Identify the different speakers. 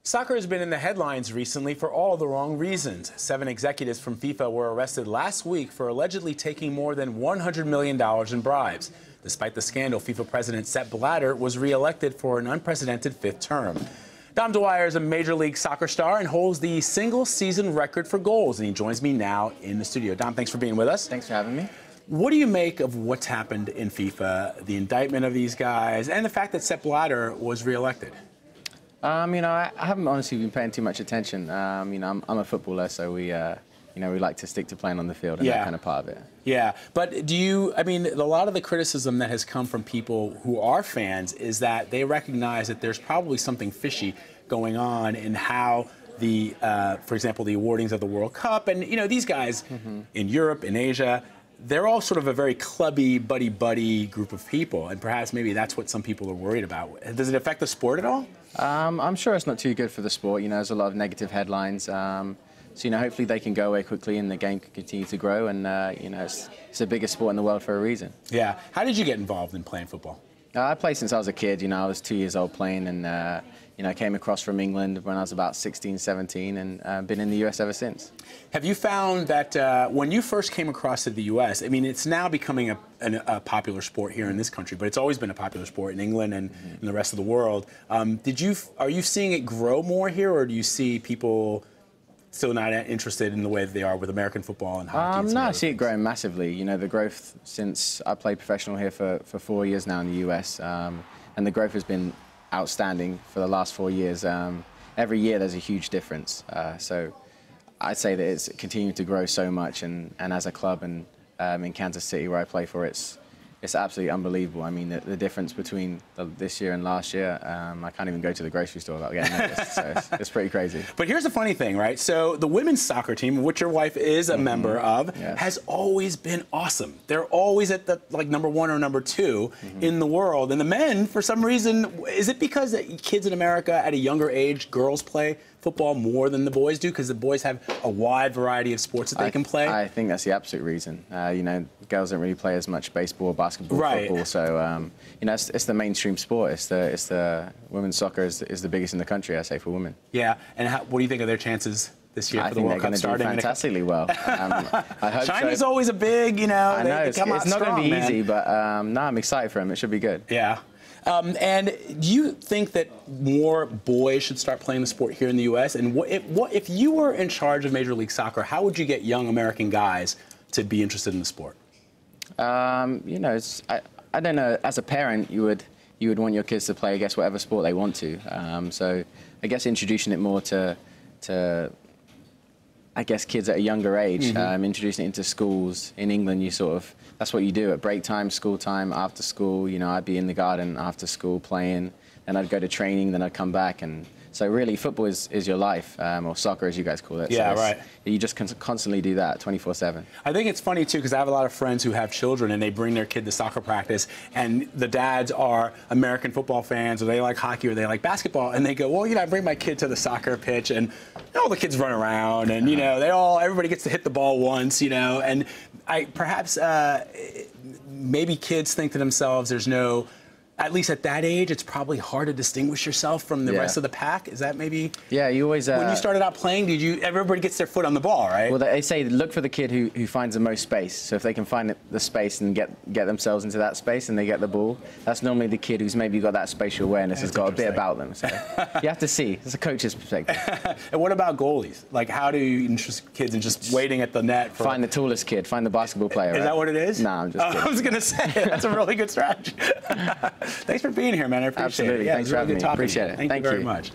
Speaker 1: Soccer has been in the headlines recently for all the wrong reasons. 7 executives from FIFA were arrested last week for allegedly taking more than $100 million in bribes. Despite the scandal, FIFA President Sepp Blatter was re-elected for an unprecedented 5th term. Dom Dwyer is a Major League Soccer star and holds the single-season record for goals, and he joins me now in the studio. Dom, thanks for being with us.
Speaker 2: Thanks for having me.
Speaker 1: What do you make of what's happened in FIFA, the indictment of these guys, and the fact that Sepp Blatter was re-elected?
Speaker 2: I haven't honestly been paying too much attention. I'm a footballer, so we like to stick to playing on the field, and that kind of part of it.
Speaker 1: Yeah, but a lot of the criticism that has come from people who are fans is that they recognize that there's probably something fishy going on in how for example, the awardings of the World Cup, and these guys in Europe, in Asia, they're all sort of a very clubby, buddy-buddy group of people, and perhaps maybe that's what some people are worried about. Does it affect the sport at all?
Speaker 2: I'm sure it's not too good for the sport. There's a lot of negative headlines. So hopefully they can go away quickly and the game can continue to grow. And it's the biggest sport in the world for a reason.
Speaker 1: Yeah. How did you get involved in playing football?
Speaker 2: I played since I was a kid. I was 2 years old playing, and I came across from England when I was about 16, 17, and been in the US ever since.
Speaker 1: Have you found that when you first came across to the US, it's now becoming a popular sport here in this country, but it's always been a popular sport in England and in the rest of the world. Are you seeing it grow more here, or do you see people still not interested in the way that they are with American football and hockey?
Speaker 2: No, I see it growing massively. The growth since I played professional here for 4 years now in the US, and the growth has been outstanding for the last 4 years. Every year there's a huge difference. So I'd say that it's continuing to grow so much, and as a club and in Kansas City where I play for, it's absolutely unbelievable. The difference between this year and last year, I can't even go to the grocery store without getting noticed. So it's pretty crazy.
Speaker 1: But here's the funny thing, right? So the women's soccer team, which your wife is a member of, has always been awesome. They're always at the number 1 or number 2 in the world. And the men, for some reason, is it because kids in America at a younger age, girls play football more than the boys do, because the boys have a wide variety of sports that they can play?
Speaker 2: I think that's the absolute reason. Girls don't really play as much baseball, basketball, football. So it's the mainstream sport. It's the women's soccer is the biggest in the country, I say, for women.
Speaker 1: Yeah, and what do you think of their chances this year for the World Cup starting?
Speaker 2: I think they're going to do fantastically well. I hope
Speaker 1: China's
Speaker 2: so.
Speaker 1: always a big,
Speaker 2: I know
Speaker 1: they come out
Speaker 2: it's not going to be easy, but no, I'm excited for them. It should be good.
Speaker 1: Yeah. And do you think that more boys should start playing the sport here in the U.S.? And if you were in charge of Major League Soccer, how would you get young American guys to be interested in the sport?
Speaker 2: I don't know. As a parent, you would want your kids to play, I guess, whatever sport they want to. So I guess introducing it more to I guess, kids at a younger age, introducing it into schools. In England, that's what you do at break time, school time, after school. I'd be in the garden after school playing, then I'd go to training, then I'd come back. And so really, football is your life, or soccer, as you guys call it.
Speaker 1: Yeah,
Speaker 2: so
Speaker 1: right.
Speaker 2: You just constantly do that 24/7.
Speaker 1: I think it's funny, too, because I have a lot of friends who have children, and they bring their kid to soccer practice, and the dads are American football fans, or they like hockey, or they like basketball, and they go, well, I bring my kid to the soccer pitch, and all the kids run around, and, everybody gets to hit the ball once, and maybe kids think to themselves, there's no, at least at that age, it's probably hard to distinguish yourself from the rest of the pack. Is that maybe? Yeah, you always. When you started out playing, everybody gets their foot on the ball, right?
Speaker 2: Well, they say look for the kid who finds the most space. So if they can find the space and get themselves into that space and they get the ball, that's normally the kid who's maybe got that spatial awareness, has got a bit about them. So you have to see. It's a coach's perspective.
Speaker 1: And what about goalies? How do you interest kids in just waiting at the net?
Speaker 2: Find the tallest kid. Find the basketball player.
Speaker 1: Is that what it is?
Speaker 2: No, I'm just kidding.
Speaker 1: I was going to say, that's a really good strategy. Thanks for being here, man. I appreciate it.
Speaker 2: Absolutely.
Speaker 1: Yeah,
Speaker 2: Thanks for having me. Appreciate it.
Speaker 1: Thank you very much.